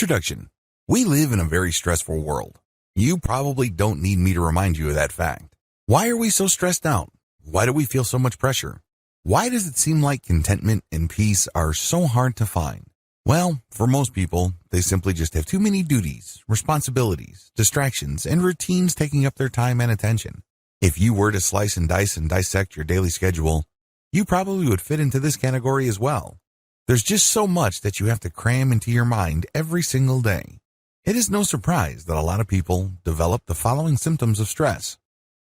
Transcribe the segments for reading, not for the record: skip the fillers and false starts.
Introduction. We live in a very stressful world. You probably don't need me to remind you of that fact. Why are we so stressed out? Why do we feel so much pressure? Why does it seem like contentment and peace are so hard to find? Well, for most people, they simply just have too many duties, responsibilities, distractions, and routines taking up their time and attention. If you were to slice and dice and dissect your daily schedule, you probably would fit into this category as well. There's just so much that you have to cram into your mind every single day. It is no surprise that a lot of people develop the following symptoms of stress.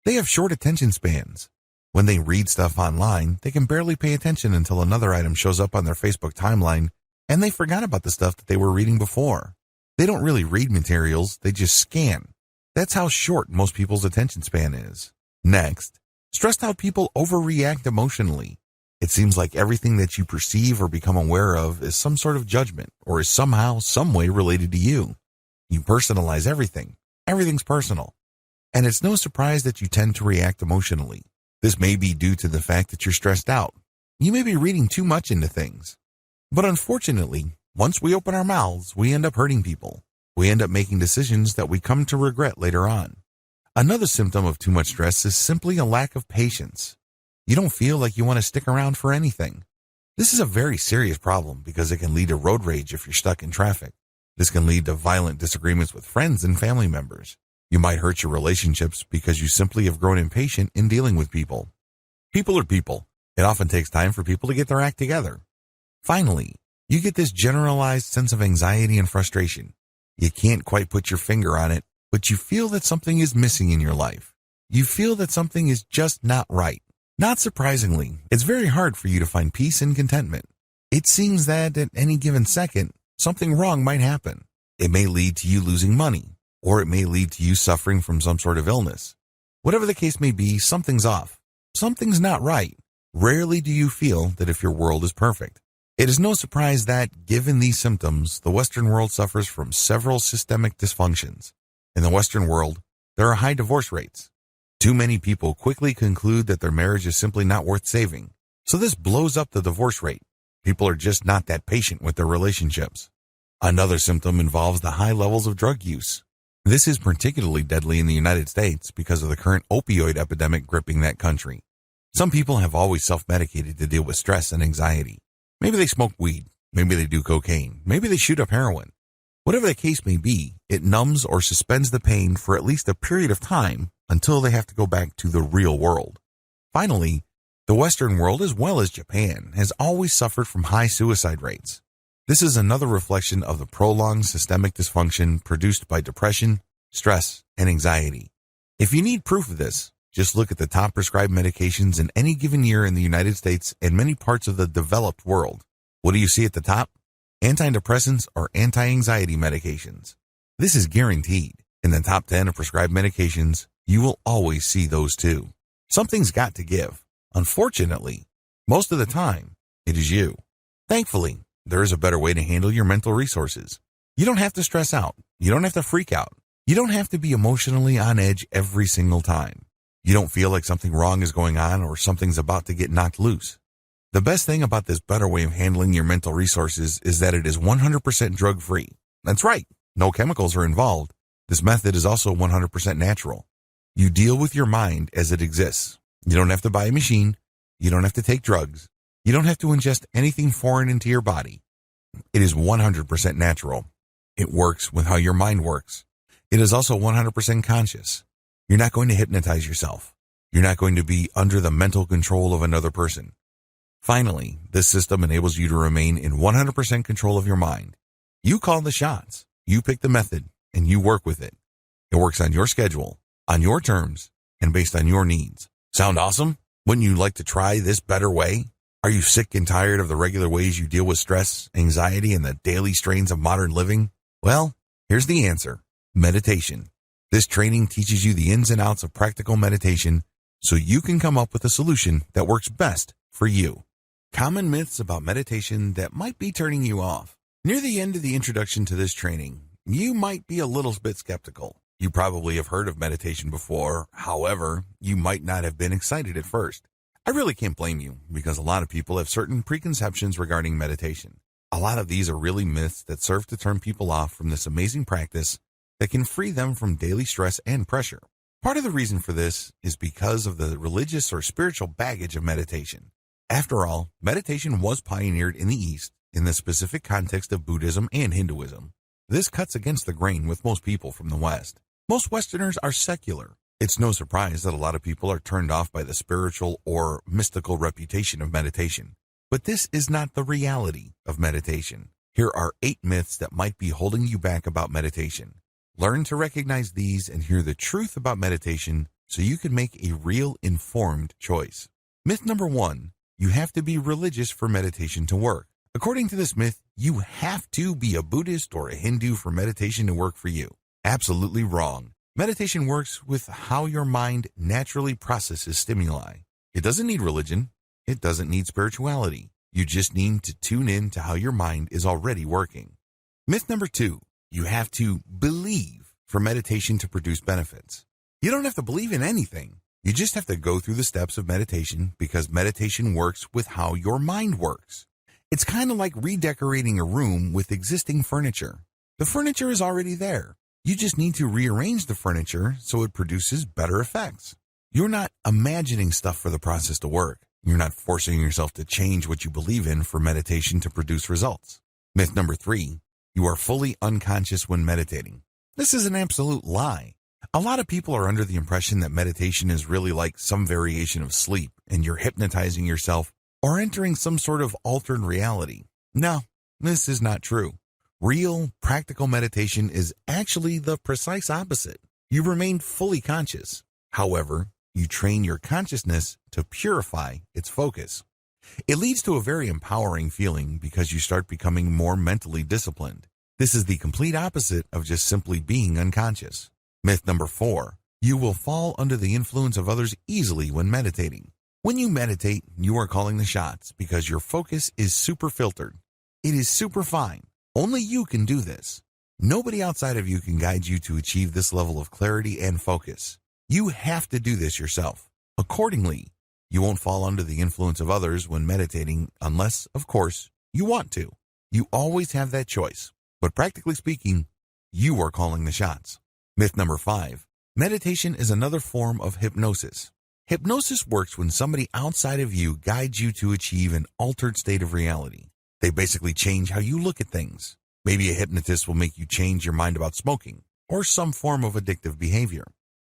They have short attention spans. When they read stuff online, they can barely pay attention until another item shows up on their Facebook timeline, and they forgot about the stuff that they were reading before. They don't really read materials, they just scan. That's how short most people's attention span is. Next, stressed out people overreact emotionally. It seems like everything that you perceive or become aware of is some sort of judgment or is somehow, some way related to you. You personalize everything. Everything's personal. And it's no surprise that you tend to react emotionally. This may be due to the fact that you're stressed out. You may be reading too much into things. But unfortunately, once we open our mouths, we end up hurting people. We end up making decisions that we come to regret later on. Another symptom of too much stress is simply a lack of patience. You don't feel like you want to stick around for anything. This is a very serious problem because it can lead to road rage if you're stuck in traffic. This can lead to violent disagreements with friends and family members. You might hurt your relationships because you simply have grown impatient in dealing with people. People are people. It often takes time for people to get their act together. Finally, you get this generalized sense of anxiety and frustration. You can't quite put your finger on it, but you feel that something is missing in your life. You feel that something is just not right. Not surprisingly, it's very hard for you to find peace and contentment. It seems that at any given second, something wrong might happen. It may lead to you losing money, or it may lead to you suffering from some sort of illness. Whatever the case may be, something's off. Something's not right. Rarely do you feel that if your world is perfect. It is no surprise that, given these symptoms, the Western world suffers from several systemic dysfunctions. In the Western world, there are high divorce rates. Too many people quickly conclude that their marriage is simply not worth saving. So this blows up the divorce rate. People are just not that patient with their relationships. Another symptom involves the high levels of drug use. This is particularly deadly in the United States because of the current opioid epidemic gripping that country. Some people have always self-medicated to deal with stress and anxiety. Maybe they smoke weed. Maybe they do cocaine. Maybe they shoot up heroin. Whatever the case may be, it numbs or suspends the pain for at least a period of time until they have to go back to the real world. Finally, the Western world, as well as Japan, has always suffered from high suicide rates. This is another reflection of the prolonged systemic dysfunction produced by depression, stress, and anxiety. If you need proof of this, just look at the top prescribed medications in any given year in the United States and many parts of the developed world. What do you see at the top? Antidepressants or anti-anxiety medications. This is guaranteed. In the top 10 of prescribed medications, you will always see those too. Something's got to give. Unfortunately, most of the time, it is you. Thankfully, there is a better way to handle your mental resources. You don't have to stress out. You don't have to freak out. You don't have to be emotionally on edge every single time. You don't feel like something wrong is going on or something's about to get knocked loose. The best thing about this better way of handling your mental resources is that it is 100% drug-free. That's right. No chemicals are involved. This method is also 100% natural. You deal with your mind as it exists. You don't have to buy a machine. You don't have to take drugs. You don't have to ingest anything foreign into your body. It is 100% natural. It works with how your mind works. It is also 100% conscious. You're not going to hypnotize yourself. You're not going to be under the mental control of another person. Finally, this system enables you to remain in 100% control of your mind. You call the shots. You pick the method, and you work with it. It works on your schedule, on your terms, and based on your needs. Sound awesome? Wouldn't you like to try this better way? Are you sick and tired of the regular ways you deal with stress, anxiety, and the daily strains of modern living? Well, here's the answer. Meditation. This training teaches you the ins and outs of practical meditation so you can come up with a solution that works best for you. Common myths about meditation that might be turning you off. Near the end of the introduction to this training, you might be a little bit skeptical. You probably have heard of meditation before. However, you might not have been excited at first. I really can't blame you because a lot of people have certain preconceptions regarding meditation. A lot of these are really myths that serve to turn people off from this amazing practice that can free them from daily stress and pressure. Part of the reason for this is because of the religious or spiritual baggage of meditation. After all, meditation was pioneered in the East in the specific context of Buddhism and Hinduism. This cuts against the grain with most people from the West. Most Westerners are secular. It's no surprise that a lot of people are turned off by the spiritual or mystical reputation of meditation. But this is not the reality of meditation. Here are 8 myths that might be holding you back about meditation. Learn to recognize these and hear the truth about meditation so you can make a real informed choice. Myth number 1, you have to be religious for meditation to work. According to this myth, you have to be a Buddhist or a Hindu for meditation to work for you. Absolutely wrong. Meditation works with how your mind naturally processes stimuli. It doesn't need religion. It doesn't need spirituality. You just need to tune in to how your mind is already working. Myth number 2, you have to believe for meditation to produce benefits. You don't have to believe in anything. You just have to go through the steps of meditation because meditation works with how your mind works. It's kind of like redecorating a room with existing furniture. The furniture is already there. You just need to rearrange the furniture so it produces better effects. You're not imagining stuff for the process to work. You're not forcing yourself to change what you believe in for meditation to produce results. Myth number 3, you are fully unconscious when meditating. This is an absolute lie. A lot of people are under the impression that meditation is really like some variation of sleep and you're hypnotizing yourself or entering some sort of altered reality. No, this is not true. Real, practical meditation is actually the precise opposite. You remain fully conscious. However, you train your consciousness to purify its focus. It leads to a very empowering feeling because you start becoming more mentally disciplined. This is the complete opposite of just simply being unconscious. Myth number 4, you will fall under the influence of others easily when meditating. When you meditate, you are calling the shots because your focus is super filtered. It is super fine. Only you can do this. Nobody outside of you can guide you to achieve this level of clarity and focus. You have to do this yourself. Accordingly, you won't fall under the influence of others when meditating unless, of course, you want to. You always have that choice. But practically speaking, you are calling the shots. Myth number 5, meditation is another form of hypnosis. Hypnosis works when somebody outside of you guides you to achieve an altered state of reality. They basically change how you look at things. Maybe a hypnotist will make you change your mind about smoking or some form of addictive behavior.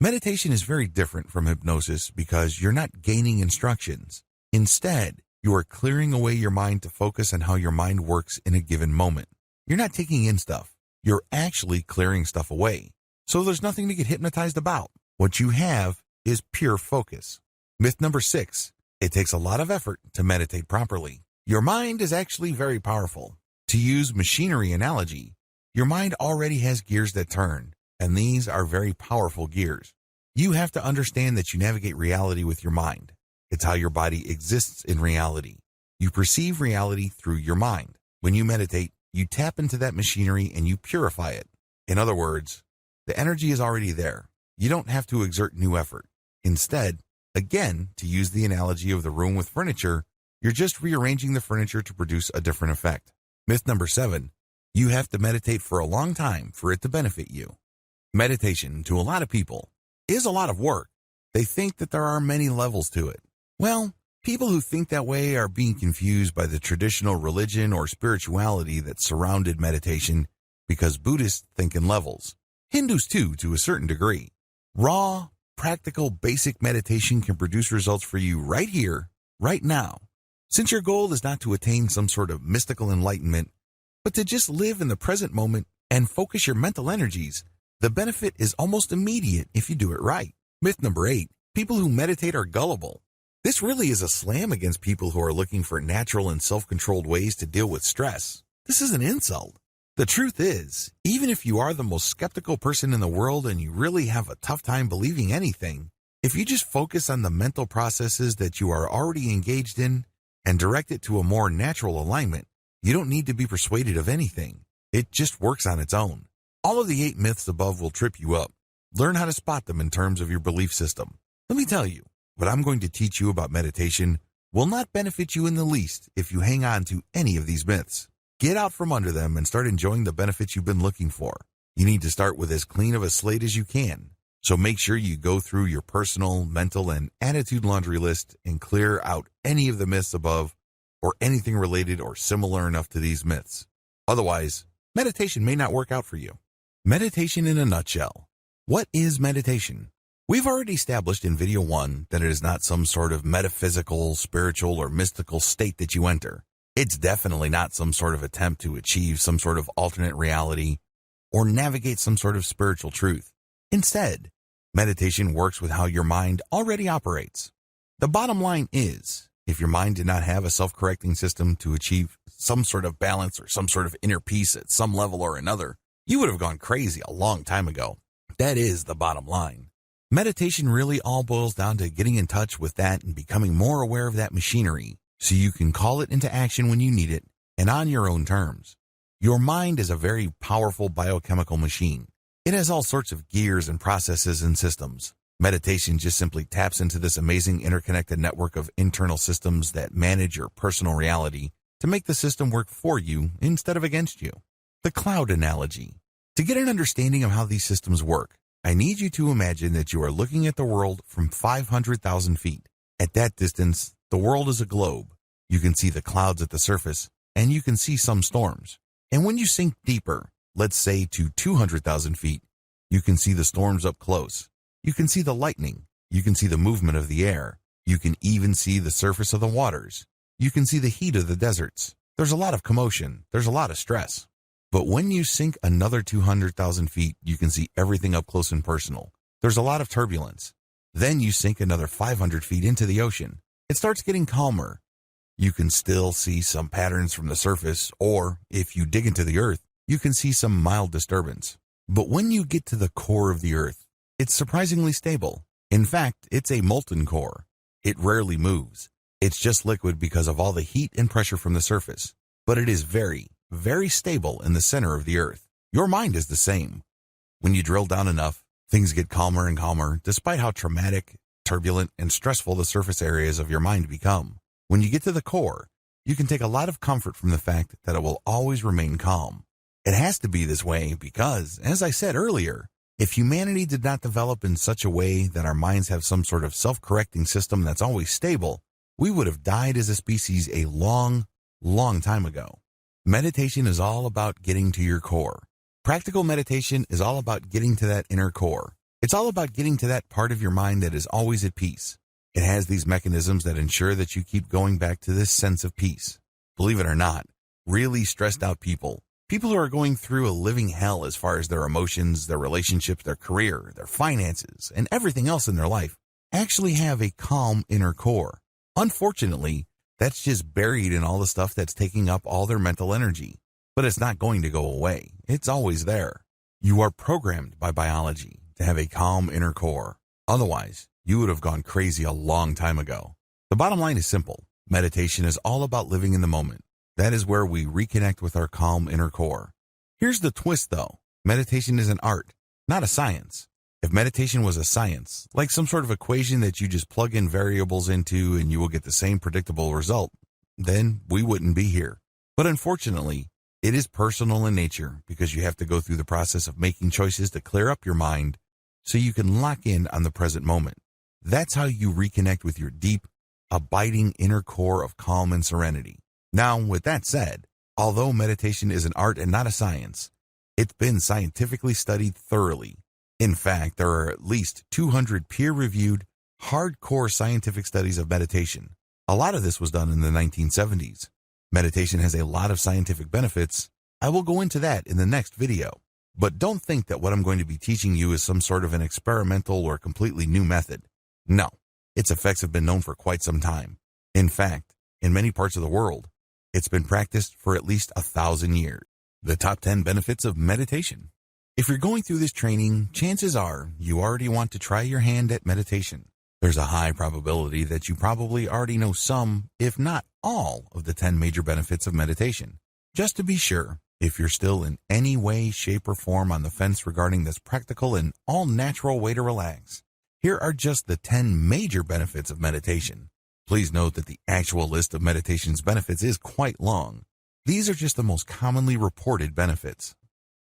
Meditation is very different from hypnosis because you're not gaining instructions. Instead, you are clearing away your mind to focus on how your mind works in a given moment. You're not taking in stuff. You're actually clearing stuff away. So there's nothing to get hypnotized about. What you have is pure focus. Myth number 6, it takes a lot of effort to meditate properly. Your mind is actually very powerful. To use machinery analogy, your mind already has gears that turn, and these are very powerful gears. You have to understand that you navigate reality with your mind. It's how your body exists in reality. You perceive reality through your mind. When you meditate, you tap into that machinery and you purify it. In other words, the energy is already there. You don't have to exert new effort. Instead, again, to use the analogy of the room with furniture, you're just rearranging the furniture to produce a different effect. Myth number 7, you have to meditate for a long time for it to benefit you. Meditation, to a lot of people, is a lot of work. They think that there are many levels to it. Well, people who think that way are being confused by the traditional religion or spirituality that surrounded meditation because Buddhists think in levels. Hindus too, to a certain degree. Raw, practical, basic meditation can produce results for you right here, right now. Since your goal is not to attain some sort of mystical enlightenment, but to just live in the present moment and focus your mental energies, the benefit is almost immediate if you do it right. Myth number 8, people who meditate are gullible. This really is a slam against people who are looking for natural and self-controlled ways to deal with stress. This is an insult. The truth is, even if you are the most skeptical person in the world and you really have a tough time believing anything, if you just focus on the mental processes that you are already engaged in and direct it to a more natural alignment, you don't need to be persuaded of anything. It just works on its own. All of the 8 myths above will trip you up. Learn how to spot them in terms of your belief system. Let me tell you, what I'm going to teach you about meditation will not benefit you in the least if you hang on to any of these myths. Get out from under them and start enjoying the benefits you've been looking for. You need to start with as clean of a slate as you can. So make sure you go through your personal, mental, and attitude laundry list and clear out any of the myths above or anything related or similar enough to these myths. Otherwise, meditation may not work out for you. Meditation in a nutshell. What is meditation? We've already established in video 1 that it is not some sort of metaphysical, spiritual, or mystical state that you enter. It's definitely not some sort of attempt to achieve some sort of alternate reality or navigate some sort of spiritual truth. Instead, meditation works with how your mind already operates. The bottom line is, if your mind did not have a self-correcting system to achieve some sort of balance or some sort of inner peace at some level or another, you would have gone crazy a long time ago. That is the bottom line. Meditation really all boils down to getting in touch with that and becoming more aware of that machinery so you can call it into action when you need it and on your own terms. Your mind is a very powerful biochemical machine. It has all sorts of gears and processes and systems. Meditation just simply taps into this amazing interconnected network of internal systems that manage your personal reality to make the system work for you instead of against you. The cloud analogy. To get an understanding of how these systems work, I need you to imagine that you are looking at the world from 500,000 feet. At that distance, the world is a globe. You can see the clouds at the surface, and you can see some storms. And when you sink deeper, let's say to 200,000 feet, you can see the storms up close. You can see the lightning. You can see the movement of the air. You can even see the surface of the waters. You can see the heat of the deserts. There's a lot of commotion. There's a lot of stress. But when you sink another 200,000 feet, you can see everything up close and personal. There's a lot of turbulence. Then you sink another 500 feet into the ocean. It starts getting calmer. You can still see some patterns from the surface, or if you dig into the earth, you can see some mild disturbance. But when you get to the core of the earth, it's surprisingly stable. In fact, it's a molten core. It rarely moves. It's just liquid because of all the heat and pressure from the surface. But it is very, very stable in the center of the earth. Your mind is the same. When you drill down enough, things get calmer and calmer, despite how traumatic, turbulent, and stressful the surface areas of your mind become. When you get to the core, you can take a lot of comfort from the fact that it will always remain calm. It has to be this way because, as I said earlier, if humanity did not develop in such a way that our minds have some sort of self-correcting system that's always stable, we would have died as a species a long, long time ago. Meditation is all about getting to your core. Practical meditation is all about getting to that inner core. It's all about getting to that part of your mind that is always at peace. It has these mechanisms that ensure that you keep going back to this sense of peace. Believe it or not, really stressed out people who are going through a living hell as far as their emotions, their relationships, their career, their finances, and everything else in their life, actually have a calm inner core. Unfortunately, that's just buried in all the stuff that's taking up all their mental energy. But it's not going to go away. It's always there. You are programmed by biology to have a calm inner core. Otherwise, you would have gone crazy a long time ago. The bottom line is simple. Meditation is all about living in the moment. That is where we reconnect with our calm inner core. Here's the twist, though. Meditation is an art, not a science. If meditation was a science, like some sort of equation that you just plug in variables into and you will get the same predictable result, then we wouldn't be here. But unfortunately, it is personal in nature because you have to go through the process of making choices to clear up your mind so you can lock in on the present moment. That's how you reconnect with your deep, abiding inner core of calm and serenity. Now, with that said, although meditation is an art and not a science, it's been scientifically studied thoroughly. In fact, there are at least 200 peer-reviewed, hardcore scientific studies of meditation. A lot of this was done in the 1970s. Meditation has a lot of scientific benefits. I will go into that in the next video. But don't think that what I'm going to be teaching you is some sort of an experimental or completely new method. No, its effects have been known for quite some time. In fact, in many parts of the world, it's been practiced for at least 1,000 years. The top 10 benefits of meditation. If you're going through this training, chances are you already want to try your hand at meditation. There's a high probability that you probably already know some, if not all, of the 10 major benefits of meditation. Just to be sure, if you're still in any way, shape, or form on the fence regarding this practical and all-natural way to relax, here are just the 10 major benefits of meditation. Please note that the actual list of meditation's benefits is quite long. These are just the most commonly reported benefits.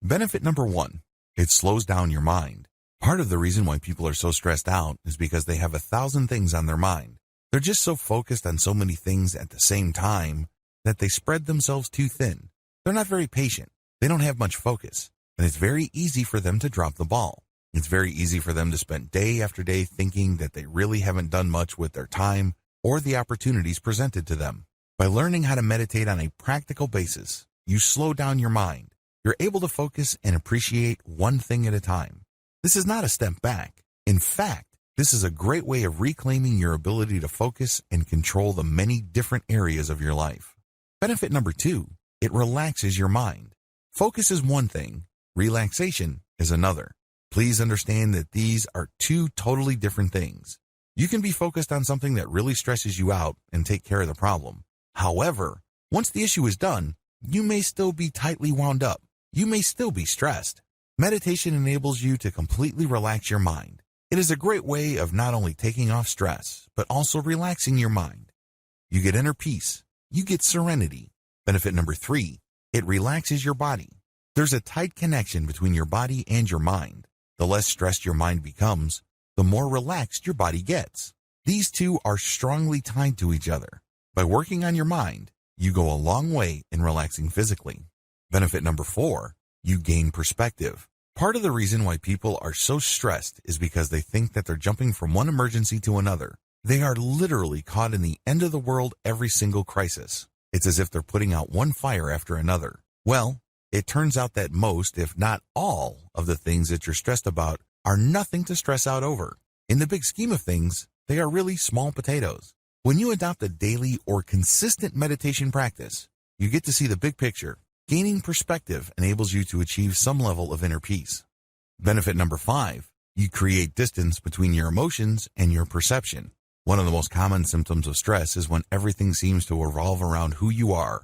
Benefit number 1, it slows down your mind. Part of the reason why people are so stressed out is because they have 1,000 things on their mind. They're just so focused on so many things at the same time that they spread themselves too thin. They're not very patient. They don't have much focus, and it's very easy for them to drop the ball. It's very easy for them to spend day after day thinking that they really haven't done much with their time or the opportunities presented to them. By learning how to meditate on a practical basis, you slow down your mind. You're able to focus and appreciate one thing at a time. This is not a step back. In fact, this is a great way of reclaiming your ability to focus and control the many different areas of your life. Benefit number 2, it relaxes your mind. Focus is one thing, relaxation is another. Please understand that these are two totally different things. You can be focused on something that really stresses you out and take care of the problem. However, once the issue is done, you may still be tightly wound up. You may still be stressed. Meditation enables you to completely relax your mind. It is a great way of not only taking off stress, but also relaxing your mind. You get inner peace. You get serenity. Benefit number 3, it relaxes your body. There's a tight connection between your body and your mind. The less stressed your mind becomes, the more relaxed your body gets. These two are strongly tied to each other. By working on your mind, you go a long way in relaxing physically. Benefit number 4, you gain perspective. Part of the reason why people are so stressed is because they think that they're jumping from one emergency to another. They are literally caught in the end of the world every single crisis. It's as if they're putting out one fire after another. Well, it turns out that most, if not all, of the things that you're stressed about are nothing to stress out over. In the big scheme of things, they are really small potatoes. When you adopt a daily or consistent meditation practice, you get to see the big picture. Gaining perspective enables you to achieve some level of inner peace. Benefit number 5, you create distance between your emotions and your perception. One of the most common symptoms of stress is when everything seems to revolve around who you are,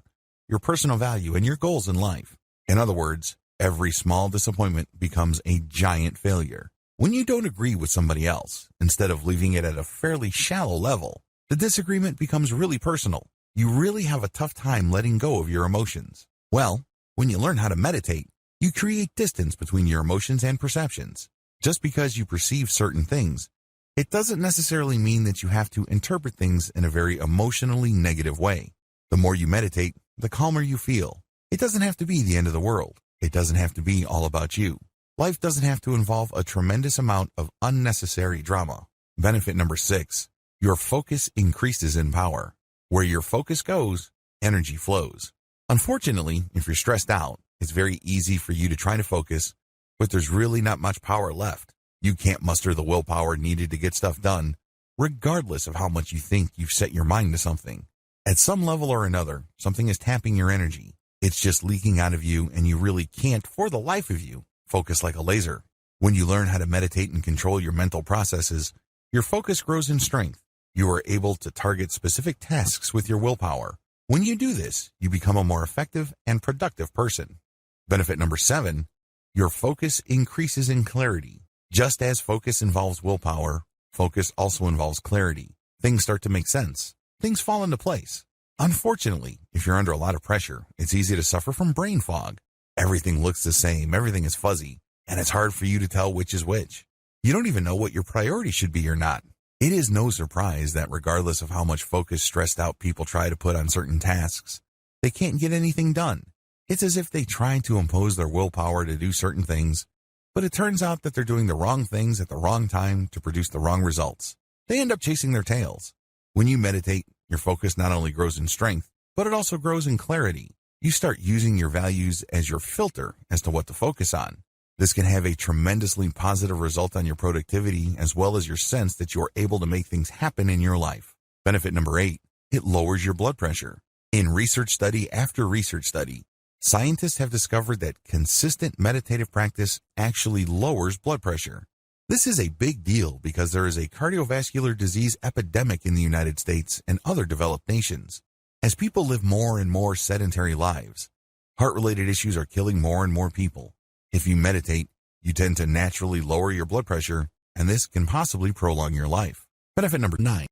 your personal value, and your goals in life. In other words, every small disappointment becomes a giant failure. When you don't agree with somebody else, instead of leaving it at a fairly shallow level, the disagreement becomes really personal. You really have a tough time letting go of your emotions. Well, when you learn how to meditate, you create distance between your emotions and perceptions. Just because you perceive certain things, it doesn't necessarily mean that you have to interpret things in a very emotionally negative way. The more you meditate, the calmer you feel. It doesn't have to be the end of the world. It doesn't have to be all about you. Life doesn't have to involve a tremendous amount of unnecessary drama. Benefit number 6, your focus increases in power. Where your focus goes, energy flows. Unfortunately, if you're stressed out, it's very easy for you to try to focus, but there's really not much power left. You can't muster the willpower needed to get stuff done, regardless of how much you think you've set your mind to something. At some level or another, something is tapping your energy. It's just leaking out of you, and you really can't, for the life of you, focus like a laser. When you learn how to meditate and control your mental processes, your focus grows in strength. You are able to target specific tasks with your willpower. When you do this, you become a more effective and productive person. Benefit number 7, your focus increases in clarity. Just as focus involves willpower, focus also involves clarity. Things start to make sense. Things fall into place. Unfortunately, if you're under a lot of pressure, it's easy to suffer from brain fog. Everything looks the same, everything is fuzzy, and it's hard for you to tell which is which. You don't even know what your priority should be or not. It is no surprise that regardless of how much focus stressed out people try to put on certain tasks, they can't get anything done. It's as if they try to impose their willpower to do certain things, but it turns out that they're doing the wrong things at the wrong time to produce the wrong results. They end up chasing their tails. When you meditate, your focus not only grows in strength, but it also grows in clarity. You start using your values as your filter as to what to focus on. This can have a tremendously positive result on your productivity as well as your sense that you are able to make things happen in your life. Benefit number 8, it lowers your blood pressure. In research study after research study, scientists have discovered that consistent meditative practice actually lowers blood pressure. This is a big deal because there is a cardiovascular disease epidemic in the United States and other developed nations. As people live more and more sedentary lives, heart-related issues are killing more and more people. If you meditate, you tend to naturally lower your blood pressure, and this can possibly prolong your life. Benefit number 9,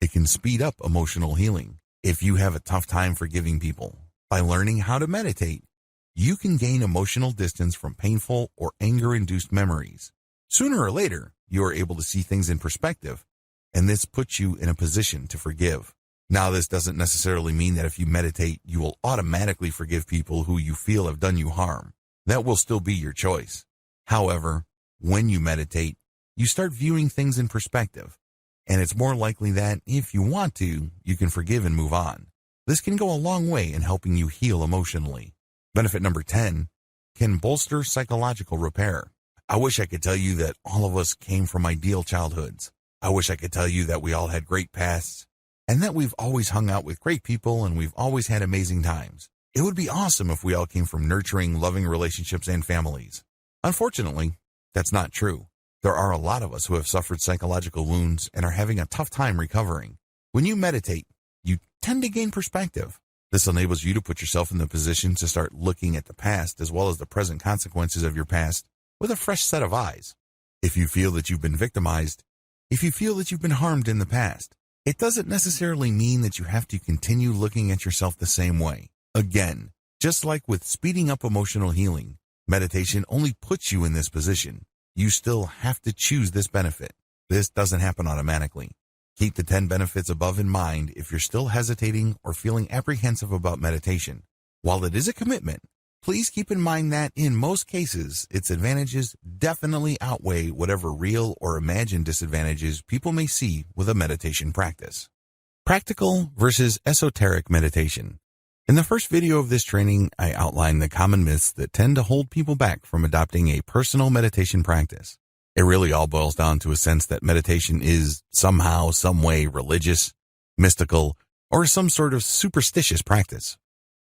it can speed up emotional healing. If you have a tough time forgiving people, By learning how to meditate, you can gain emotional distance from painful or anger-induced memories. Sooner or later, you are able to see things in perspective, and this puts you in a position to forgive. Now, this doesn't necessarily mean that if you meditate, you will automatically forgive people who you feel have done you harm. That will still be your choice. However, when you meditate, you start viewing things in perspective, and it's more likely that, if you want to, you can forgive and move on. This can go a long way in helping you heal emotionally. Benefit number 10, can bolster psychological repair. I wish I could tell you that all of us came from ideal childhoods. I wish I could tell you that we all had great pasts, and that we've always hung out with great people and we've always had amazing times. It would be awesome if we all came from nurturing, loving relationships and families. Unfortunately, that's not true. There are a lot of us who have suffered psychological wounds and are having a tough time recovering. When you meditate, you tend to gain perspective. This enables you to put yourself in the position to start looking at the past as well as the present consequences of your past with a fresh set of eyes. If you feel that you've been victimized, if you feel that you've been harmed in the past, it doesn't necessarily mean that you have to continue looking at yourself the same way. Again, just like with speeding up emotional healing, meditation only puts you in this position. You still have to choose this benefit. This doesn't happen automatically. Keep the 10 benefits above in mind if you're still hesitating or feeling apprehensive about meditation. While it is a commitment, please keep in mind that in most cases, its advantages definitely outweigh whatever real or imagined disadvantages people may see with a meditation practice. Practical versus esoteric meditation. In the first video of this training, I outlined the common myths that tend to hold people back from adopting a personal meditation practice. It really all boils down to a sense that meditation is somehow, some way religious, mystical, or some sort of superstitious practice.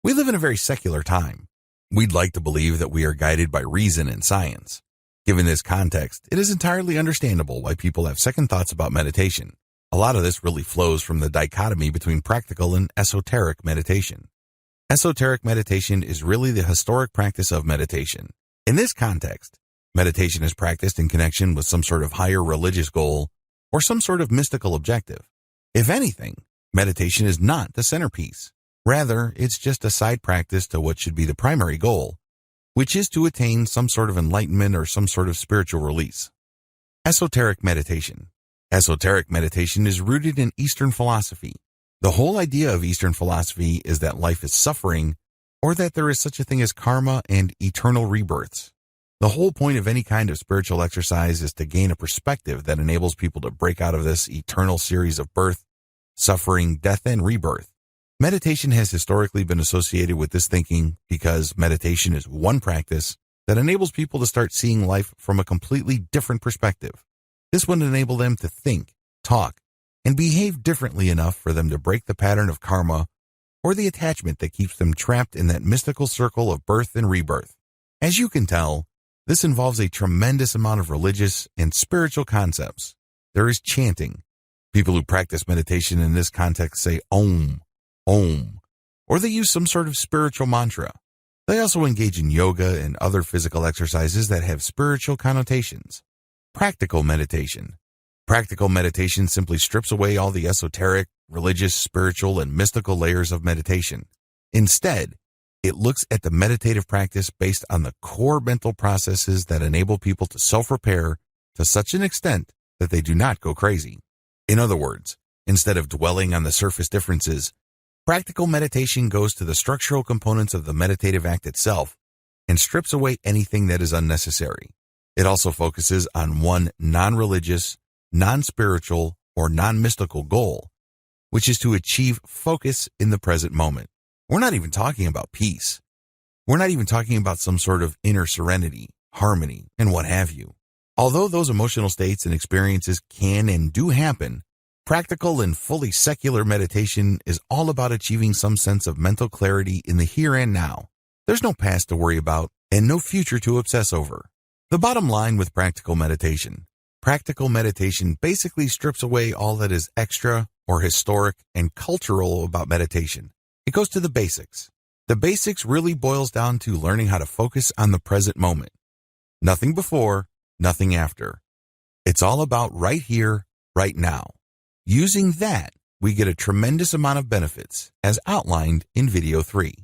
We live in a very secular time. We'd like to believe that we are guided by reason and science. Given this context, it is entirely understandable why people have second thoughts about meditation. A lot of this really flows from the dichotomy between practical and esoteric meditation. Esoteric meditation is really the historic practice of meditation. In this context, meditation is practiced in connection with some sort of higher religious goal or some sort of mystical objective. If anything, meditation is not the centerpiece. Rather, it's just a side practice to what should be the primary goal, which is to attain some sort of enlightenment or some sort of spiritual release. Esoteric meditation. Esoteric meditation is rooted in Eastern philosophy. The whole idea of Eastern philosophy is that life is suffering, or that there is such a thing as karma and eternal rebirths. The whole point of any kind of spiritual exercise is to gain a perspective that enables people to break out of this eternal series of birth, suffering, death, and rebirth. Meditation has historically been associated with this thinking because meditation is one practice that enables people to start seeing life from a completely different perspective. This would enable them to think, talk, and behave differently enough for them to break the pattern of karma or the attachment that keeps them trapped in that mystical circle of birth and rebirth. As you can tell, this involves a tremendous amount of religious and spiritual concepts. There is chanting. People who practice meditation in this context say Om, Om, or they use some sort of spiritual mantra. They also engage in yoga and other physical exercises that have spiritual connotations. Practical meditation. Practical meditation simply strips away all the esoteric, religious, spiritual, and mystical layers of meditation. Instead, it looks at the meditative practice based on the core mental processes that enable people to self-repair to such an extent that they do not go crazy. In other words, instead of dwelling on the surface differences, practical meditation goes to the structural components of the meditative act itself and strips away anything that is unnecessary. It also focuses on one non-religious, non-spiritual, or non-mystical goal, which is to achieve focus in the present moment. We're not even talking about peace. We're not even talking about some sort of inner serenity, harmony, and what have you. Although those emotional states and experiences can and do happen, practical and fully secular meditation is all about achieving some sense of mental clarity in the here and now. There's no past to worry about and no future to obsess over. The bottom line with practical meditation basically strips away all that is extra or historic and cultural about meditation. It goes to the basics. The basics really boils down to learning how to focus on the present moment. Nothing before, nothing after. It's all about right here, right now. Using that, we get a tremendous amount of benefits, as outlined in video 3.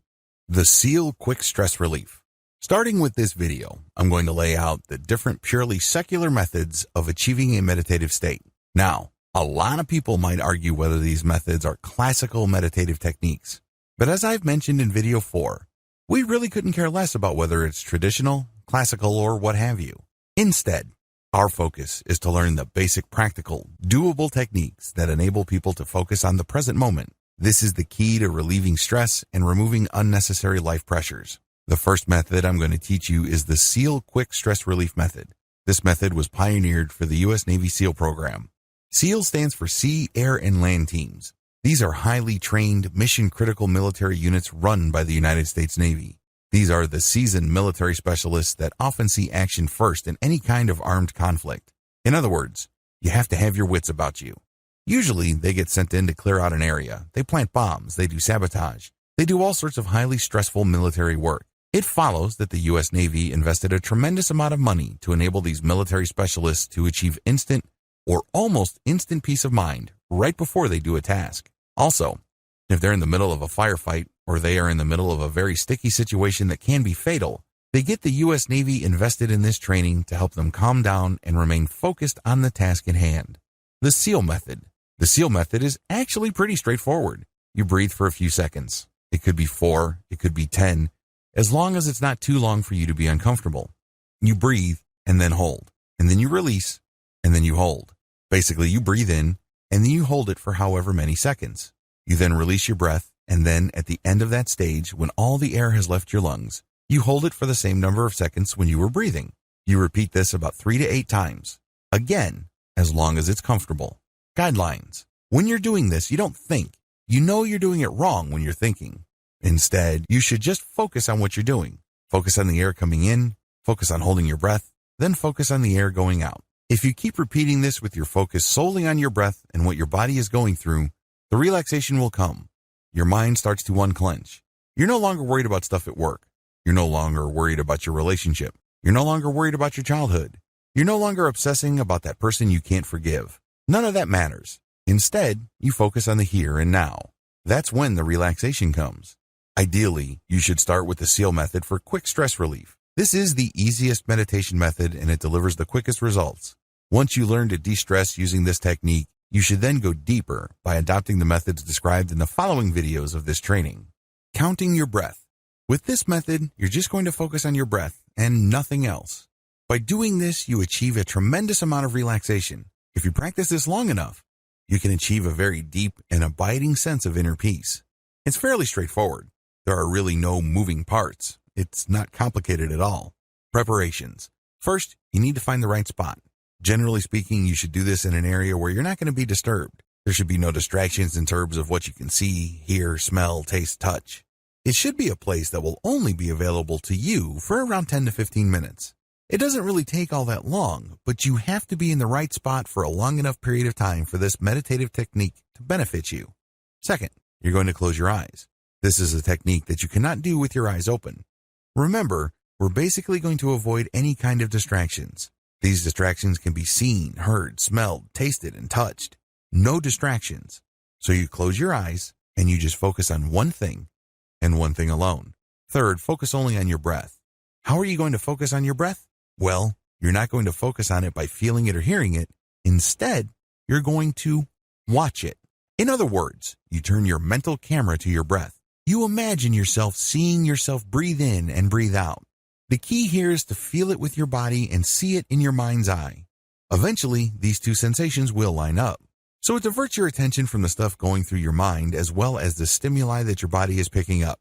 The SEAL Quick Stress Relief. Starting with this video, I'm going to lay out the different purely secular methods of achieving a meditative state. Now, a lot of people might argue whether these methods are classical meditative techniques. But as I've mentioned in video 4, we really couldn't care less about whether it's traditional, classical, or what have you. Instead, our focus is to learn the basic practical, doable techniques that enable people to focus on the present moment. This is the key to relieving stress and removing unnecessary life pressures. The first method I'm going to teach you is the SEAL Quick Stress Relief Method. This method was pioneered for the U.S. Navy SEAL program. SEAL stands for Sea, Air, and Land Teams. These are highly trained, mission-critical military units run by the United States Navy. These are the seasoned military specialists that often see action first in any kind of armed conflict. In other words, you have to have your wits about you. Usually, they get sent in to clear out an area. They plant bombs. They do sabotage. They do all sorts of highly stressful military work. It follows that the U.S. Navy invested a tremendous amount of money to enable these military specialists to achieve instant or almost instant peace of mind right before they do a task. Also, if they're in the middle of a firefight or they are in the middle of a very sticky situation that can be fatal, they get the U.S. Navy invested in this training to help them calm down and remain focused on the task at hand. The SEAL method. The SEAL method is actually pretty straightforward. You breathe for a few seconds. It could be 4, it could be 10, as long as it's not too long for you to be uncomfortable. You breathe and then hold, and then you release, and then you hold. Basically, you breathe in, and then you hold it for however many seconds. You then release your breath, and then at the end of that stage, when all the air has left your lungs, you hold it for the same number of seconds when you were breathing. You repeat this about 3 to 8 times. Again, as long as it's comfortable. Guidelines. When you're doing this, you don't think. You know you're doing it wrong when you're thinking. Instead, you should just focus on what you're doing. Focus on the air coming in, focus on holding your breath, then focus on the air going out. If you keep repeating this with your focus solely on your breath and what your body is going through, the relaxation will come. Your mind starts to unclench. You're no longer worried about stuff at work. You're no longer worried about your relationship. You're no longer worried about your childhood. You're no longer obsessing about that person you can't forgive. None of that matters. Instead, you focus on the here and now. That's when the relaxation comes. Ideally, you should start with the SEAL method for quick stress relief. This is the easiest meditation method and it delivers the quickest results. Once you learn to de-stress using this technique, you should then go deeper by adopting the methods described in the following videos of this training. Counting your breath. With this method, you're just going to focus on your breath and nothing else. By doing this, you achieve a tremendous amount of relaxation. If you practice this long enough, you can achieve a very deep and abiding sense of inner peace. It's fairly straightforward. There are really no moving parts. It's not complicated at all. Preparations. First, you need to find the right spot. Generally speaking, you should do this in an area where you're not going to be disturbed. There should be no distractions in terms of what you can see, hear, smell, taste, touch. It should be a place that will only be available to you for around 10 to 15 minutes. It doesn't really take all that long, but you have to be in the right spot for a long enough period of time for this meditative technique to benefit you. Second, you're going to close your eyes. This is a technique that you cannot do with your eyes open. Remember, we're basically going to avoid any kind of distractions. These distractions can be seen, heard, smelled, tasted, and touched. No distractions. So you close your eyes and you just focus on one thing and one thing alone. Third, focus only on your breath. How are you going to focus on your breath? Well, you're not going to focus on it by feeling it or hearing it. Instead, you're going to watch it. In other words, you turn your mental camera to your breath. You imagine yourself seeing yourself breathe in and breathe out. The key here is to feel it with your body and see it in your mind's eye. Eventually, these two sensations will line up. So it diverts your attention from the stuff going through your mind as well as the stimuli that your body is picking up.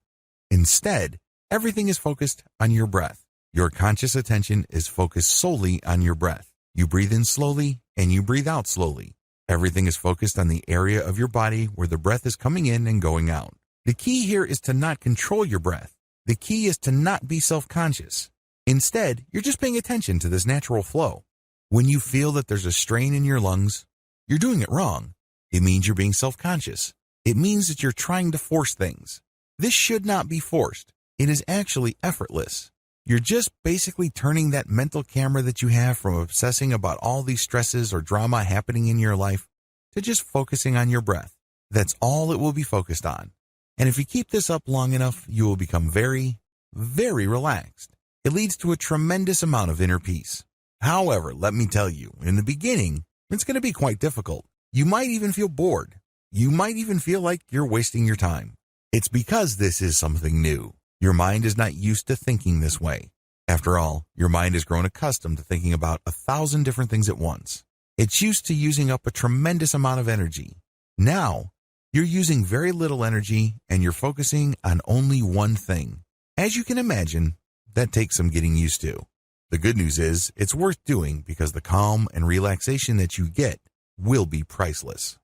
Instead, everything is focused on your breath. Your conscious attention is focused solely on your breath. You breathe in slowly and you breathe out slowly. Everything is focused on the area of your body where the breath is coming in and going out. The key here is to not control your breath. The key is to not be self-conscious. Instead, you're just paying attention to this natural flow. When you feel that there's a strain in your lungs, you're doing it wrong. It means you're being self-conscious. It means that you're trying to force things. This should not be forced. It is actually effortless. You're just basically turning that mental camera that you have from obsessing about all these stresses or drama happening in your life to just focusing on your breath. That's all it will be focused on. And if you keep this up long enough, you will become very, very relaxed. It leads to a tremendous amount of inner peace. However, let me tell you, in the beginning, it's going to be quite difficult. You might even feel bored. You might even feel like you're wasting your time. It's because this is something new. Your mind is not used to thinking this way. After all, your mind has grown accustomed to thinking about 1,000 different things at once. It's used to using up a tremendous amount of energy. Now, you're using very little energy and you're focusing on only one thing. As you can imagine, that takes some getting used to. The good news is it's worth doing because the calm and relaxation that you get will be priceless.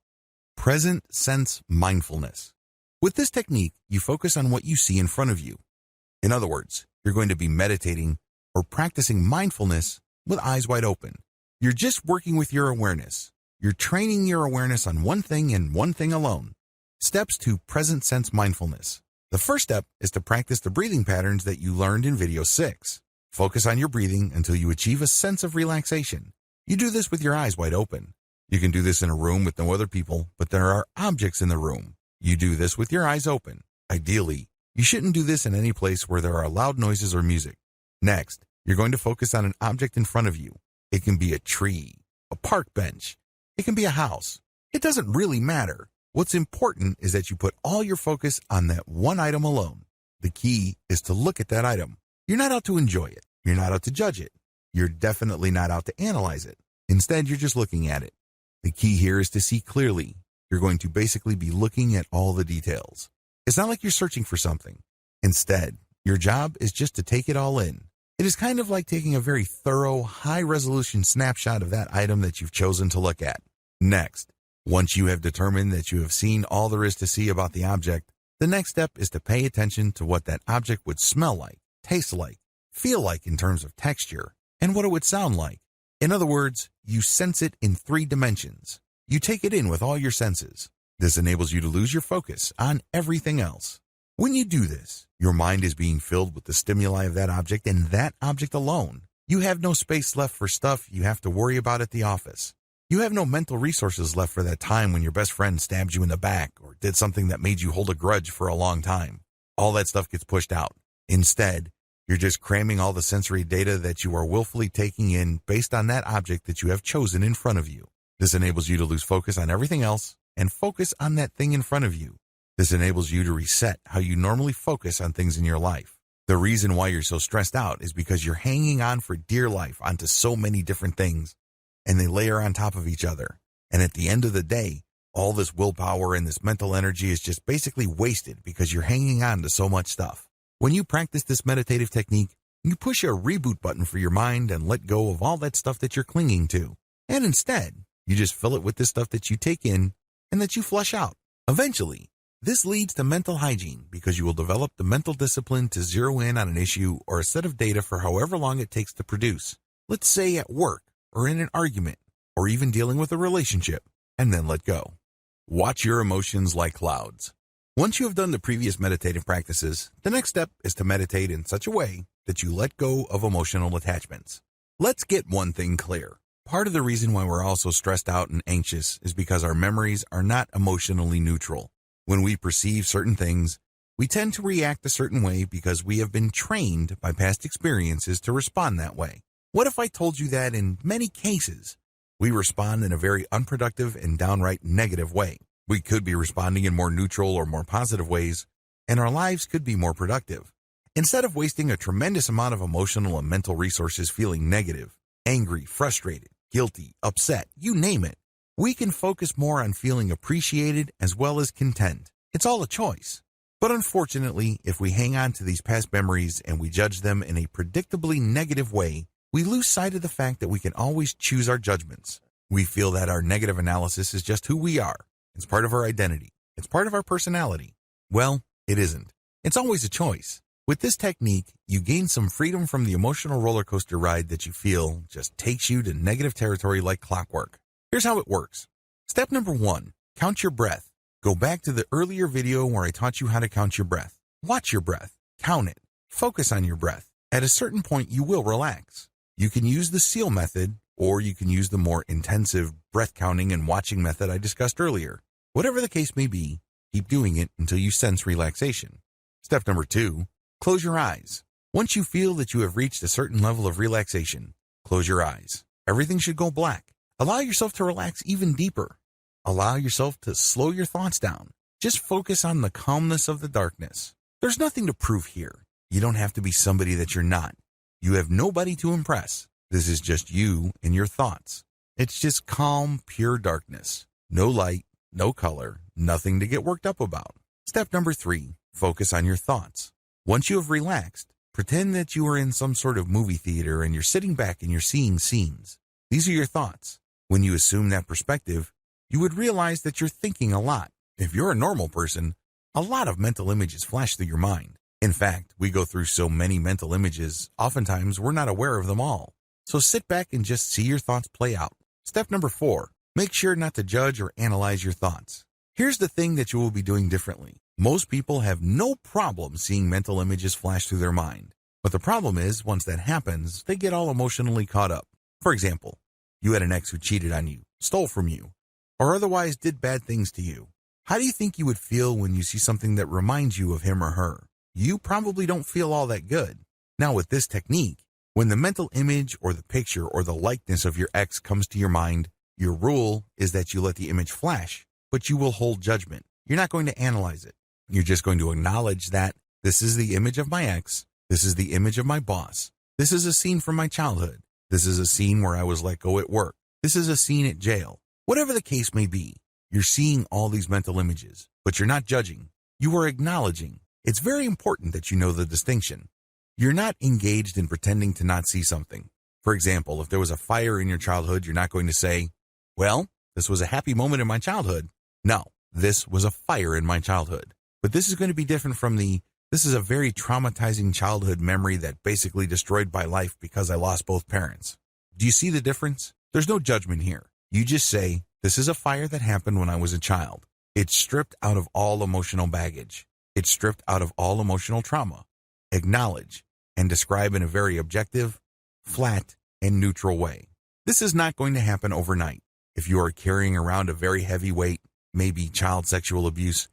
Present sense mindfulness. With this technique, you focus on what you see in front of you. In other words, you're going to be meditating or practicing mindfulness with eyes wide open. You're just working with your awareness. You're training your awareness on one thing and one thing alone. Steps to present sense mindfulness. The first step is to practice the breathing patterns that you learned in video 6. Focus on your breathing until you achieve a sense of relaxation. You do this with your eyes wide open. You can do this in a room with no other people, but there are objects in the room. You do this with your eyes open. Ideally, you shouldn't do this in any place where there are loud noises or music. Next, you're going to focus on an object in front of you. It can be a tree, a park bench. It can be a house. It doesn't really matter. What's important is that you put all your focus on that one item alone. The key is to look at that item. You're not out to enjoy it. You're not out to judge it. You're definitely not out to analyze it. Instead, you're just looking at it. The key here is to see clearly. You're going to basically be looking at all the details. It's not like you're searching for something. Instead, your job is just to take it all in. It is kind of like taking a very thorough, high-resolution snapshot of that item that you've chosen to look at. Next, once you have determined that you have seen all there is to see about the object, the next step is to pay attention to what that object would smell like, taste like, feel like in terms of texture, and what it would sound like. In other words, you sense it in 3 dimensions. You take it in with all your senses. This enables you to lose your focus on everything else. When you do this, your mind is being filled with the stimuli of that object and that object alone. You have no space left for stuff you have to worry about at the office. You have no mental resources left for that time when your best friend stabbed you in the back or did something that made you hold a grudge for a long time. All that stuff gets pushed out. Instead, you're just cramming all the sensory data that you are willfully taking in based on that object that you have chosen in front of you. This enables you to lose focus on everything else and focus on that thing in front of you. This enables you to reset how you normally focus on things in your life. The reason why you're so stressed out is because you're hanging on for dear life onto so many different things, and they layer on top of each other. And at the end of the day, all this willpower and this mental energy is just basically wasted because you're hanging on to so much stuff. When you practice this meditative technique, you push a reboot button for your mind and let go of all that stuff that you're clinging to. And instead, you just fill it with the stuff that you take in and that you flush out. Eventually, this leads to mental hygiene because you will develop the mental discipline to zero in on an issue or a set of data for however long it takes to produce. Let's say at work or in an argument or even dealing with a relationship, and then let go. Watch your emotions like clouds. Once you have done the previous meditative practices, the next step is to meditate in such a way that you let go of emotional attachments. Let's get one thing clear. Part of the reason why we're all so stressed out and anxious is because our memories are not emotionally neutral. When we perceive certain things, we tend to react a certain way because we have been trained by past experiences to respond that way. What if I told you that in many cases, we respond in a very unproductive and downright negative way? We could be responding in more neutral or more positive ways, and our lives could be more productive. Instead of wasting a tremendous amount of emotional and mental resources feeling negative, angry, frustrated, guilty, upset, you name it, we can focus more on feeling appreciated as well as content. It's all a choice. But unfortunately, if we hang on to these past memories and we judge them in a predictably negative way, we lose sight of the fact that we can always choose our judgments. We feel that our negative analysis is just who we are. It's part of our identity. It's part of our personality. Well, it isn't. It's always a choice. With this technique, you gain some freedom from the emotional roller coaster ride that you feel just takes you to negative territory like clockwork. Here's how it works. Step number 1, count your breath. Go back to the earlier video where I taught you how to count your breath. Watch your breath. Count it. Focus on your breath. At a certain point, you will relax. You can use the SEAL method, or you can use the more intensive breath counting and watching method I discussed earlier. Whatever the case may be, Keep doing it until you sense relaxation. Step number 2, close your eyes. Once you feel that you have reached a certain level of relaxation, close your eyes. Everything should go black. Allow yourself to relax even deeper. Allow yourself to slow your thoughts down. Just focus on the calmness of the darkness. There's nothing to prove here. You don't have to be somebody that you're not. You have nobody to impress. This is just you and your thoughts. It's just calm, pure darkness. No light, no color, nothing to get worked up about. Step number 3, focus on your thoughts. Once you have relaxed, pretend that you are in some sort of movie theater and you're sitting back and you're seeing scenes. These are your thoughts. When you assume that perspective, you would realize that you're thinking a lot. If you're a normal person, a lot of mental images flash through your mind. In fact, we go through so many mental images, oftentimes we're not aware of them all. So sit back and just see your thoughts play out. Step number 4, make sure not to judge or analyze your thoughts. Here's the thing that you will be doing differently. Most people have no problem seeing mental images flash through their mind. But the problem is, once that happens, they get all emotionally caught up. For example, you had an ex who cheated on you, stole from you, or otherwise did bad things to you. How do you think you would feel when you see something that reminds you of him or her? You probably don't feel all that good. Now with this technique, when the mental image or the picture or the likeness of your ex comes to your mind, your rule is that you let the image flash, but you will hold judgment. You're not going to analyze it. You're just going to acknowledge that this is the image of my ex, this is the image of my boss, this is a scene from my childhood, this is a scene where I was let go at work, this is a scene at jail. Whatever the case may be, you're seeing all these mental images, but you're not judging. You are acknowledging. It's very important that you know the distinction. You're not engaged in pretending to not see something. For example, if there was a fire in your childhood, you're not going to say, well, this was a happy moment in my childhood. No, this was a fire in my childhood. But this is going to be different from this is a very traumatizing childhood memory that basically destroyed my life because I lost both parents. Do you see the difference? There's no judgment here. You just say, this is a fire that happened when I was a child. It's stripped out of all emotional baggage. It's stripped out of all emotional trauma. Acknowledge and describe in a very objective, flat, and neutral way. This is not going to happen overnight. If you are carrying around a very heavy weight, maybe child sexual abuse,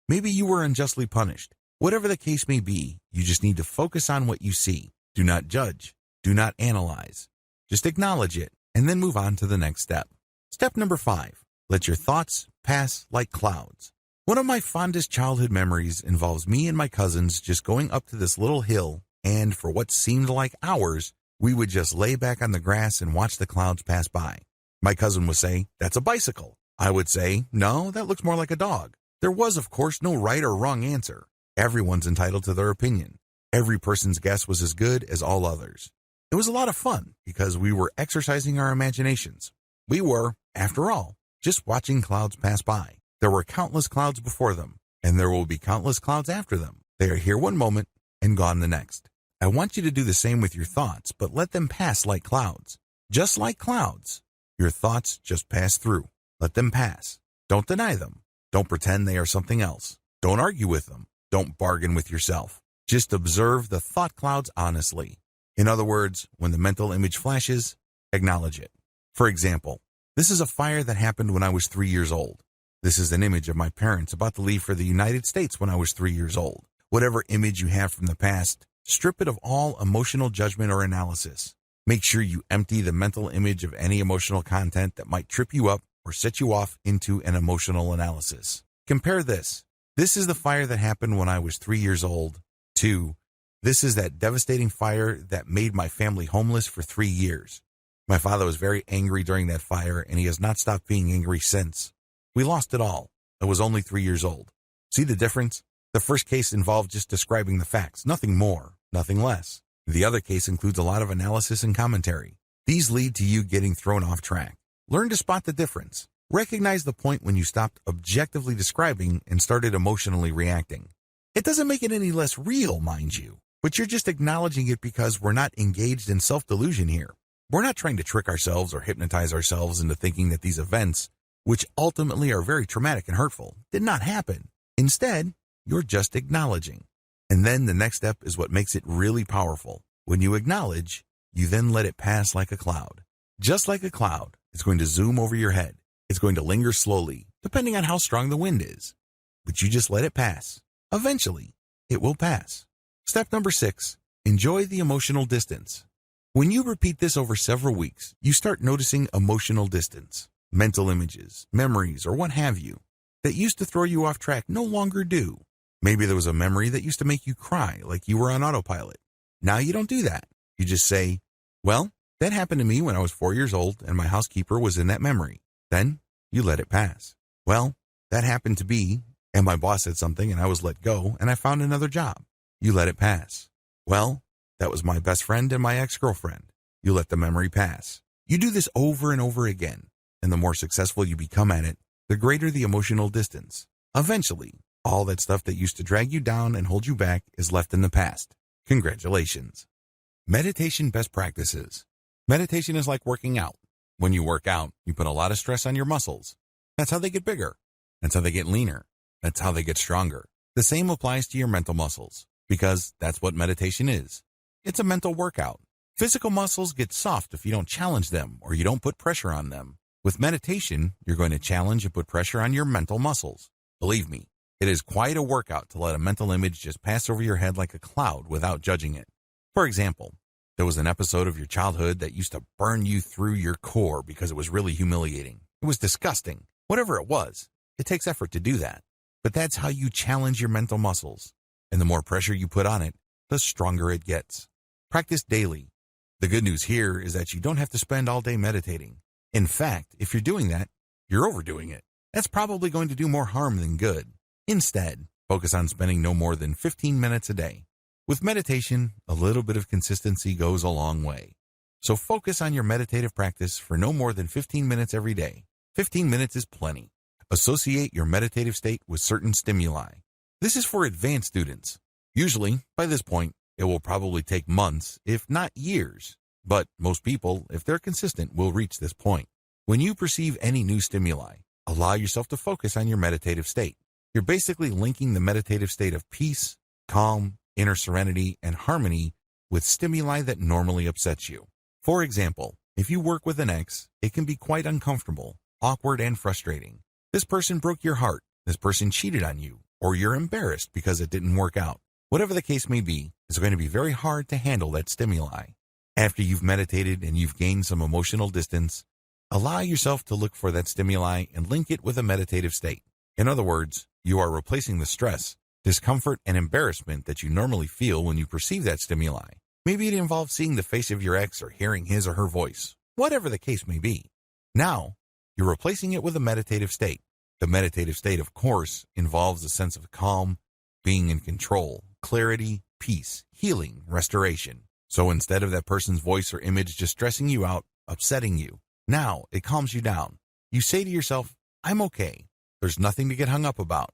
maybe you were unjustly punished. Whatever the case may be, you just need to focus on what you see. Do not judge. Do not analyze. Just acknowledge it and then move on to the next step. Step number 5, let your thoughts pass like clouds. One of my fondest childhood memories involves me and my cousins just going up to this little hill, and for what seemed like hours, we would just lay back on the grass and watch the clouds pass by. My cousin would say, that's a bicycle. I would say, no, that looks more like a dog. There was, of course, no right or wrong answer. Everyone's entitled to their opinion. Every person's guess was as good as all others. It was a lot of fun because we were exercising our imaginations. We were, after all, just watching clouds pass by. There were countless clouds before them, and there will be countless clouds after them. They are here one moment and gone the next. I want you to do the same with your thoughts, but let them pass like clouds. Just like clouds, your thoughts just pass through. Let them pass. Don't deny them. Don't pretend they are something else. Don't argue with them. Don't bargain with yourself. Just observe the thought clouds honestly. In other words, when the mental image flashes, acknowledge it. For example, this is a fire that happened when I was 3 years old. This is an image of my parents about to leave for the United States when I was 3 years old. Whatever image you have from the past, strip it of all emotional judgment or analysis. Make sure you empty the mental image of any emotional content that might trip you up or set you off into an emotional analysis. Compare this. This is the fire that happened when I was 3 years old. 2. This is that devastating fire that made my family homeless for 3 years. My father was very angry during that fire, and he has not stopped being angry since. We lost it all. I was only 3 years old. See the difference? The first case involved just describing the facts, nothing more, nothing less. The other case includes a lot of analysis and commentary. These lead to you getting thrown off track. Learn to spot the difference. Recognize the point when you stopped objectively describing and started emotionally reacting. It doesn't make it any less real, mind you, but you're just acknowledging it because we're not engaged in self-delusion here. We're not trying to trick ourselves or hypnotize ourselves into thinking that these events, which ultimately are very traumatic and hurtful, did not happen. Instead, you're just acknowledging. And then the next step is what makes it really powerful. When you acknowledge, you then let it pass like a cloud. Just like a cloud, it's going to zoom over your head. It's going to linger slowly, depending on how strong the wind is. but you just let it pass. Eventually, it will pass. Step number 6, enjoy the emotional distance. When you repeat this over several weeks, you start noticing emotional distance. Mental images, memories, or what have you, that used to throw you off track no longer do. Maybe there was a memory that used to make you cry like you were on autopilot. Now you don't do that. You just say, well, that happened to me when I was 4 years old and my housekeeper was in that memory. Then you let it pass. Well, that happened to be, and my boss said something and I was let go and I found another job. You let it pass. Well, that was my best friend and my ex-girlfriend. You let the memory pass. You do this over and over again, and the more successful you become at it, the greater the emotional distance. Eventually, all that stuff that used to drag you down and hold you back is left in the past. Congratulations. Meditation best practices. Meditation is like working out. When you work out, you put a lot of stress on your muscles. That's how they get bigger. That's how they get leaner. That's how they get stronger. The same applies to your mental muscles, because that's what meditation is. It's a mental workout. Physical muscles get soft if you don't challenge them or you don't put pressure on them. With meditation, you're going to challenge and put pressure on your mental muscles. Believe me, it is quite a workout to let a mental image just pass over your head like a cloud without judging it. For example, there was an episode of your childhood that used to burn you through your core because it was really humiliating. It was disgusting. Whatever it was, it takes effort to do that. But that's how you challenge your mental muscles. And the more pressure you put on it, the stronger it gets. Practice daily. The good news here is that you don't have to spend all day meditating. In fact, if you're doing that, you're overdoing it. That's probably going to do more harm than good. Instead, focus on spending no more than 15 minutes a day. With meditation, a little bit of consistency goes a long way. So focus on your meditative practice for no more than 15 minutes every day. 15 minutes is plenty. Associate your meditative state with certain stimuli. This is for advanced students. Usually, by this point, it will probably take months, if not years. But most people, if they're consistent, will reach this point. When you perceive any new stimuli, allow yourself to focus on your meditative state. You're basically linking the meditative state of peace, calm, inner serenity, and harmony with stimuli that normally upsets you. For example, if you work with an ex, it can be quite uncomfortable, awkward, and frustrating. This person broke your heart, this person cheated on you, or you're embarrassed because it didn't work out. Whatever the case may be, it's going to be very hard to handle that stimuli. After you've meditated and you've gained some emotional distance, allow yourself to look for that stimuli and link it with a meditative state. In other words, you are replacing the stress, discomfort, and embarrassment that you normally feel when you perceive that stimuli. Maybe it involves seeing the face of your ex or hearing his or her voice, whatever the case may be. Now, you're replacing it with a meditative state. The meditative state, of course, involves a sense of calm, being in control, clarity, peace, healing, restoration. So instead of that person's voice or image just stressing you out, upsetting you, now it calms you down. You say to yourself, I'm okay. There's nothing to get hung up about.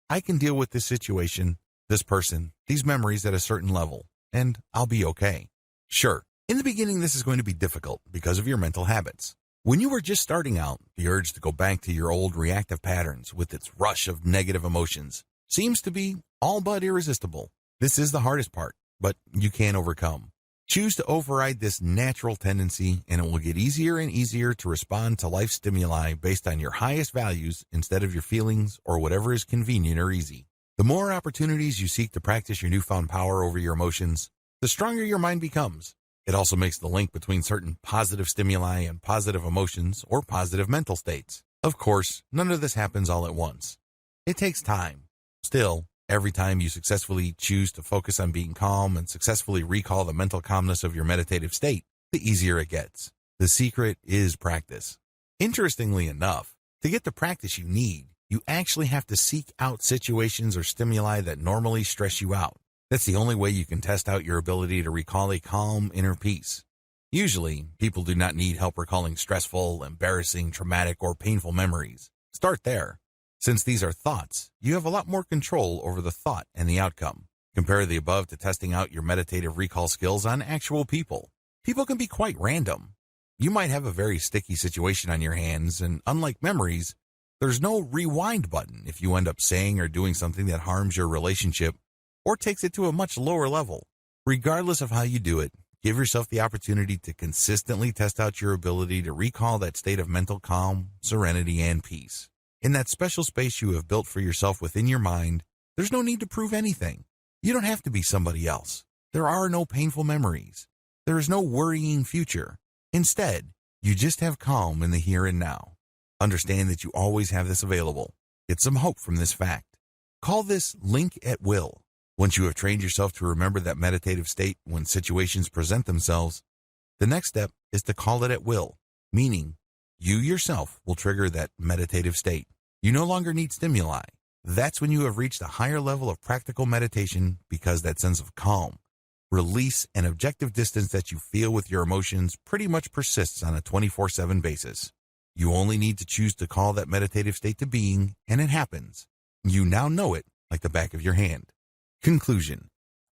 I can deal with this situation, this person, these memories at a certain level, and I'll be okay. Sure, in the beginning this is going to be difficult because of your mental habits. When you were just starting out, the urge to go back to your old reactive patterns with its rush of negative emotions seems to be all but irresistible. This is the hardest part, but you can overcome. Choose to override this natural tendency, and it will get easier and easier to respond to life stimuli based on your highest values instead of your feelings or whatever is convenient or easy. The more opportunities you seek to practice your newfound power over your emotions, the stronger your mind becomes. It also makes the link between certain positive stimuli and positive emotions or positive mental states. Of course, none of this happens all at once. It takes time. Still, every time you successfully choose to focus on being calm and successfully recall the mental calmness of your meditative state, the easier it gets. The secret is practice. Interestingly enough, to get the practice you need, you actually have to seek out situations or stimuli that normally stress you out. That's the only way you can test out your ability to recall a calm inner peace. Usually, people do not need help recalling stressful, embarrassing, traumatic, or painful memories. Start there. Since these are thoughts, you have a lot more control over the thought and the outcome. Compare the above to testing out your meditative recall skills on actual people. People can be quite random. You might have a very sticky situation on your hands, and unlike memories, there's no rewind button if you end up saying or doing something that harms your relationship or takes it to a much lower level. Regardless of how you do it, give yourself the opportunity to consistently test out your ability to recall that state of mental calm, serenity, and peace. In that special space you have built for yourself within your mind, there's no need to prove anything. You don't have to be somebody else. There are no painful memories. There is no worrying future. Instead, you just have calm in the here and now. Understand that you always have this available. Get some hope from this fact. Call this link at will. Once you have trained yourself to remember that meditative state when situations present themselves, the next step is to call it at will, meaning you yourself will trigger that meditative state. You no longer need stimuli. That's when you have reached a higher level of practical meditation, because that sense of calm, release, and objective distance that you feel with your emotions pretty much persists on a 24/7 basis. You only need to choose to call that meditative state to being, and it happens. You now know it like the back of your hand. Conclusion.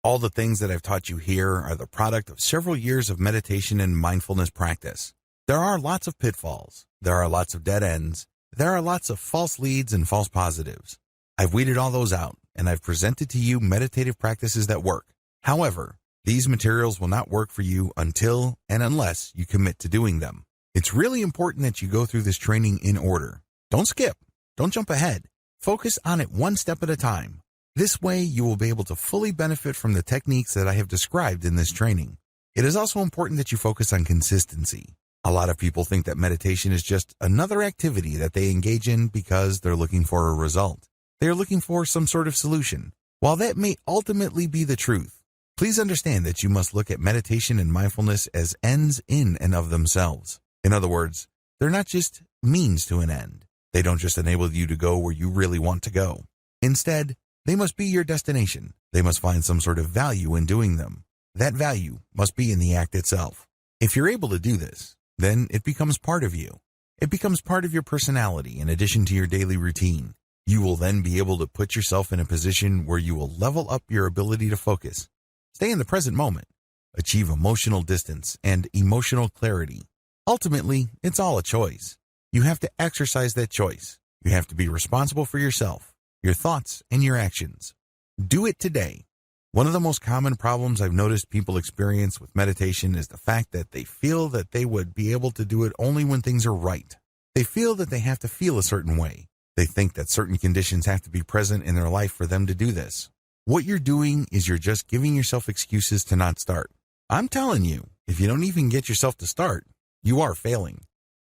All the things that I've taught you here are the product of several years of meditation and mindfulness practice. There are lots of pitfalls. There are lots of dead ends. There are lots of false leads and false positives. I've weeded all those out, and I've presented to you meditative practices that work. However, these materials will not work for you until and unless you commit to doing them. It's really important that you go through this training in order. Don't skip. Don't jump ahead. Focus on it one step at a time. This way, you will be able to fully benefit from the techniques that I have described in this training. It is also important that you focus on consistency. A lot of people think that meditation is just another activity that they engage in because they're looking for a result. They are looking for some sort of solution. While that may ultimately be the truth, please understand that you must look at meditation and mindfulness as ends in and of themselves. In other words, they're not just means to an end. They don't just enable you to go where you really want to go. Instead, they must be your destination. They must find some sort of value in doing them. That value must be in the act itself. If you're able to do this, then it becomes part of you. It becomes part of your personality in addition to your daily routine. You will then be able to put yourself in a position where you will level up your ability to focus, stay in the present moment, achieve emotional distance and emotional clarity. Ultimately, it's all a choice. You have to exercise that choice. You have to be responsible for yourself, your thoughts, and your actions. Do it today. One of the most common problems I've noticed people experience with meditation is the fact that they feel that they would be able to do it only when things are right. They feel that they have to feel a certain way. They think that certain conditions have to be present in their life for them to do this. What you're doing is you're just giving yourself excuses to not start. I'm telling you, if you don't even get yourself to start, you are failing.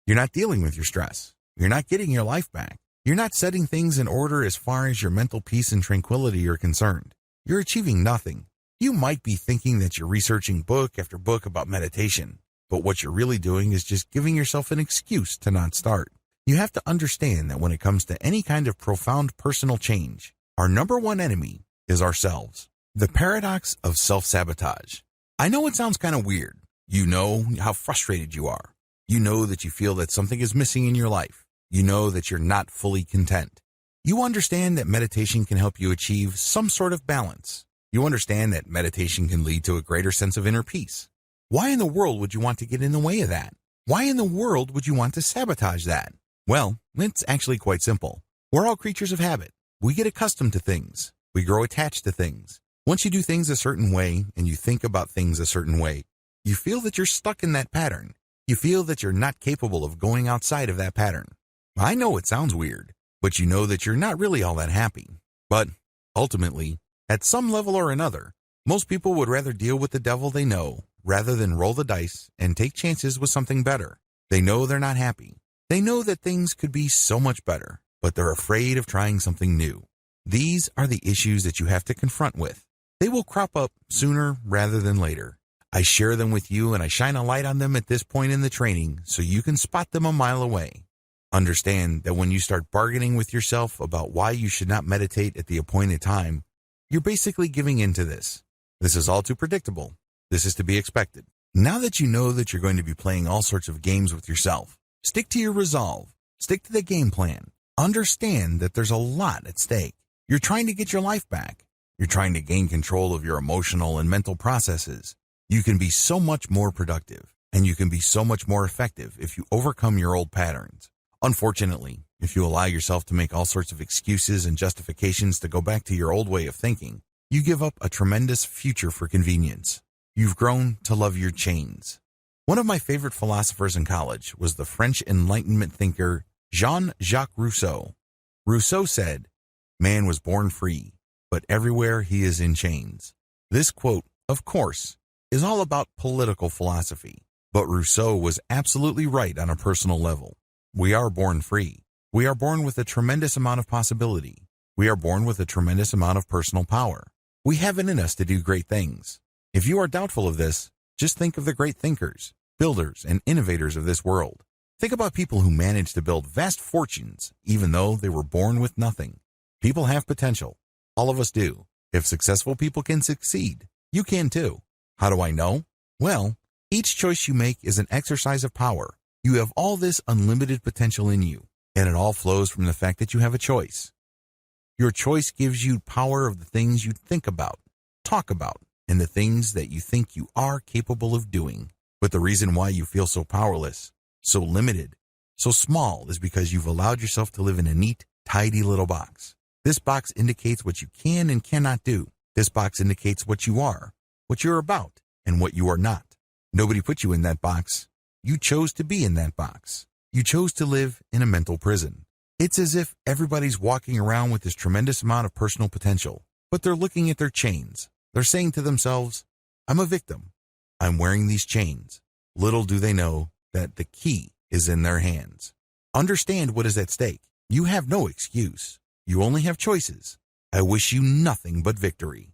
You're not dealing with your stress. You're not getting your life back. You're not setting things in order as far as your mental peace and tranquility are concerned. You're achieving nothing. You might be thinking that you're researching book after book about meditation, but what you're really doing is just giving yourself an excuse to not start. You have to understand that when it comes to any kind of profound personal change, our number one enemy is ourselves. The paradox of self-sabotage. I know it sounds kind of weird. You know how frustrated you are. You know that you feel that something is missing in your life. You know that you're not fully content. You understand that meditation can help you achieve some sort of balance. You understand that meditation can lead to a greater sense of inner peace. Why in the world would you want to get in the way of that? Why in the world would you want to sabotage that? Well, it's actually quite simple. We're all creatures of habit. We get accustomed to things. We grow attached to things. Once you do things a certain way and you think about things a certain way, you feel that you're stuck in that pattern. You feel that you're not capable of going outside of that pattern. I know it sounds weird, but you know that you're not really all that happy. But ultimately, at some level or another, most people would rather deal with the devil they know rather than roll the dice and take chances with something better. They know they're not happy. They know that things could be so much better, but they're afraid of trying something new. These are the issues that you have to confront with. They will crop up sooner rather than later. I share them with you and I shine a light on them at this point in the training so you can spot them a mile away. Understand that when you start bargaining with yourself about why you should not meditate at the appointed time, you're basically giving in to this. This is all too predictable. This is to be expected. Now that you know that you're going to be playing all sorts of games with yourself, stick to your resolve. Stick to the game plan. Understand that there's a lot at stake. You're trying to get your life back. You're trying to gain control of your emotional and mental processes. You can be so much more productive, and you can be so much more effective if you overcome your old patterns. Unfortunately, if you allow yourself to make all sorts of excuses and justifications to go back to your old way of thinking, you give up a tremendous future for convenience. You've grown to love your chains. One of my favorite philosophers in college was the French Enlightenment thinker Jean-Jacques Rousseau. Rousseau said, "Man was born free, but everywhere he is in chains." This quote, of course, is all about political philosophy, but Rousseau was absolutely right on a personal level. We are born free. We are born with a tremendous amount of possibility. We are born with a tremendous amount of personal power. We have it in us to do great things. If you are doubtful of this, just think of the great thinkers, builders, and innovators of this world. Think about people who managed to build vast fortunes even though they were born with nothing. People have potential. All of us do. If successful people can succeed, you can too. How do I know? Well, each choice you make is an exercise of power. You have all this unlimited potential in you, and it all flows from the fact that you have a choice. Your choice gives you power of the things you think about, talk about, and the things that you think you are capable of doing. But the reason why you feel so powerless, so limited, so small is because you've allowed yourself to live in a neat, tidy little box. This box indicates what you can and cannot do. This box indicates what you are, what you're about, and what you are not. Nobody put you in that box. You chose to be in that box. You chose to live in a mental prison. It's as if everybody's walking around with this tremendous amount of personal potential, but they're looking at their chains. They're saying to themselves, "I'm a victim. I'm wearing these chains." Little do they know that the key is in their hands. Understand what is at stake. You have no excuse. You only have choices. I wish you nothing but victory.